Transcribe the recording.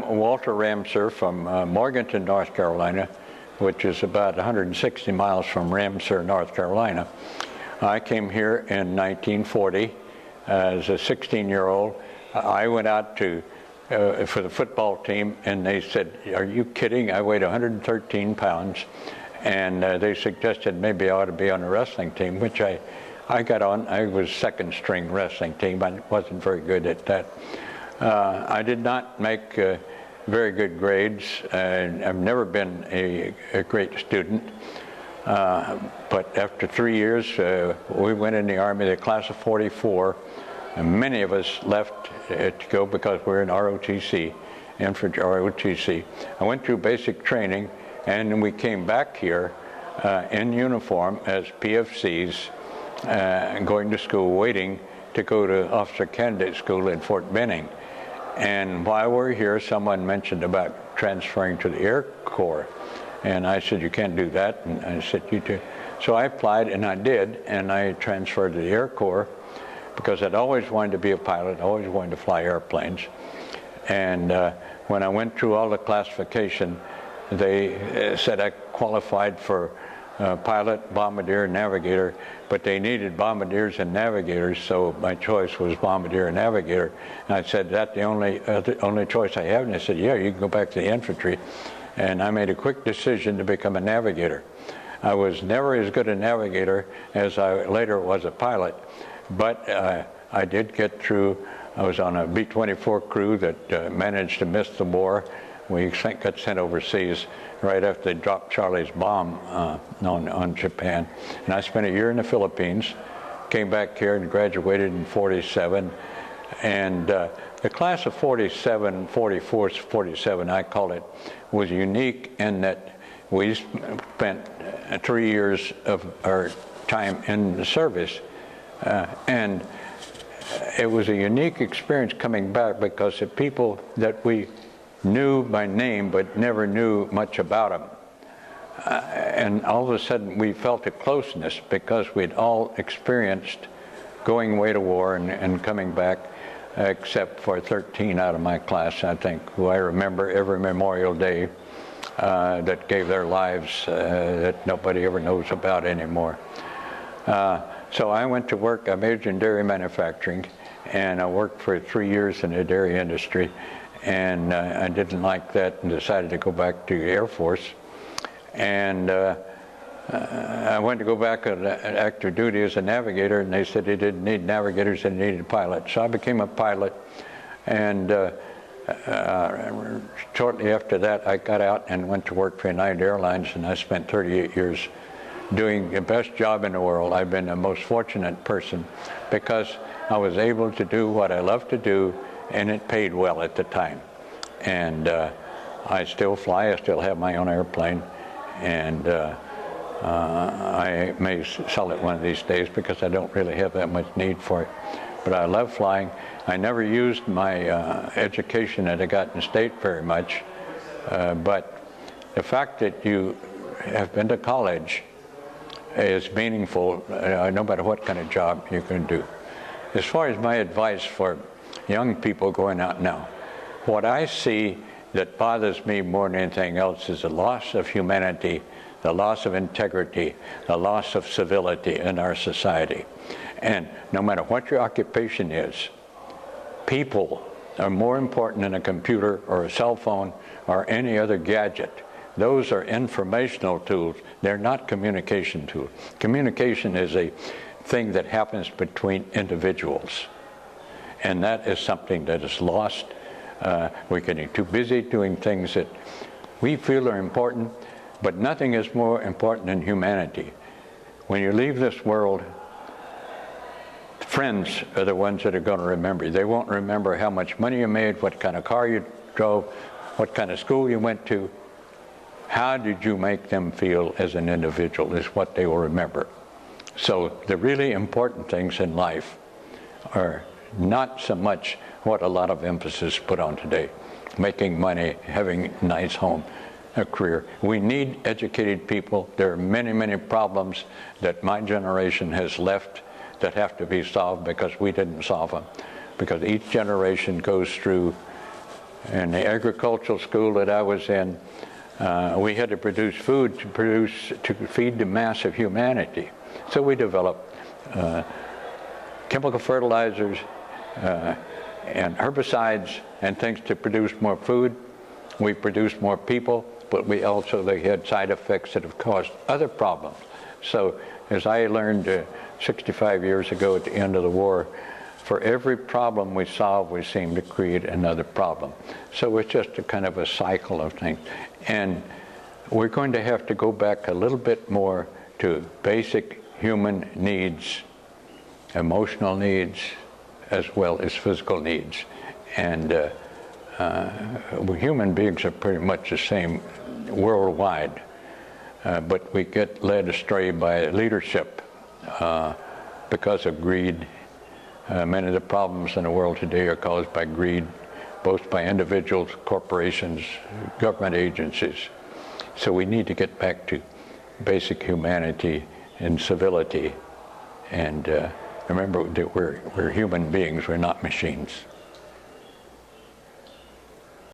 Walter Ramseur from Morganton, North Carolina, which is about 160 miles from Ramseur, North Carolina. I came here in 1940 as a 16-year-old. I went out to for the football team, and they said, "Are you kidding?" I weighed 113 pounds, and they suggested maybe I ought to be on a wrestling team, which I got on. I was second-string wrestling team. I wasn't very good at that. I did not make very good grades. I've never been a great student. But after 3 years, we went in the Army, the class of 44, and many of us left to go because we're in ROTC, infantry ROTC. I went through basic training, and then we came back here in uniform as PFCs, going to school, waiting to go to Officer Candidate School in Fort Benning. And while we're here, someone mentioned about transferring to the Air Corps. And I said, "You can't do that." And I said, "You do." So I applied, and I did, and I transferred to the Air Corps because I'd always wanted to be a pilot, always wanted to fly airplanes. And when I went through all the classification, they said I qualified for pilot, bombardier, navigator, but they needed bombardiers and navigators, so my choice was bombardier and navigator. And I said, "That's the only choice I have?" And they said, "Yeah, you can go back to the infantry." And I made a quick decision to become a navigator. I was never as good a navigator as I later was a pilot, but I did get through. I was on a B-24 crew that managed to miss the war. We got sent overseas right after they dropped Charlie's bomb on Japan. And I spent a year in the Philippines, came back here and graduated in 47. And the class of 47, 44, 47, I call it, was unique in that we spent 3 years of our time in the service. And it was a unique experience coming back because the people that we knew by name but never knew much about them. And all of a sudden we felt a closeness because we'd all experienced going away to war and coming back, except for 13 out of my class, I think, who I remember every Memorial Day, that gave their lives that nobody ever knows about anymore. So I went to work. I majored in dairy manufacturing, and I worked for 3 years in the dairy industry. And I didn't like that and decided to go back to the Air Force. And I went to go back on active duty as a navigator, and they said they didn't need navigators, they needed pilots. So I became a pilot, and shortly after that I got out and went to work for United Airlines, and I spent 38 years doing the best job in the world. I've been the most fortunate person because I was able to do what I love to do, and it paid well at the time. And I still fly, I still have my own airplane, and I may sell it one of these days because I don't really have that much need for it. But I love flying. I never used my education that I got in state very much, but the fact that you have been to college is meaningful, no matter what kind of job you can do. As far as my advice for young people going out now, what I see that bothers me more than anything else is the loss of humanity, the loss of integrity, the loss of civility in our society. And no matter what your occupation is, people are more important than a computer or a cell phone or any other gadget. Those are informational tools. They're not communication tools. Communication is a thing that happens between individuals. And that is something that is lost. We're getting too busy doing things that we feel are important, but nothing is more important than humanity. When you leave this world, friends are the ones that are going to remember you. They won't remember how much money you made, what kind of car you drove, what kind of school you went to. How did you make them feel as an individual is what they will remember. So the really important things in life are not so much what a lot of emphasis put on today, making money, having a nice home, a career. We need educated people. There are many, many problems that my generation has left that have to be solved because we didn't solve them. Because each generation goes through In the agricultural school that I was in, we had to produce food to feed the mass of humanity. So we developed chemical fertilizers and herbicides and things to produce more food. We produced more people, but they had side effects that have caused other problems. So as I learned 65 years ago at the end of the war, for every problem we solve, we seem to create another problem. So it's just a kind of a cycle of things. And we're going to have to go back a little bit more to basic human needs, emotional needs, as well as physical needs. And human beings are pretty much the same worldwide, but we get led astray by leadership because of greed. Many of the problems in the world today are caused by greed, both by individuals, corporations, government agencies. So we need to get back to basic humanity and civility. And remember that we're human beings, we're not machines.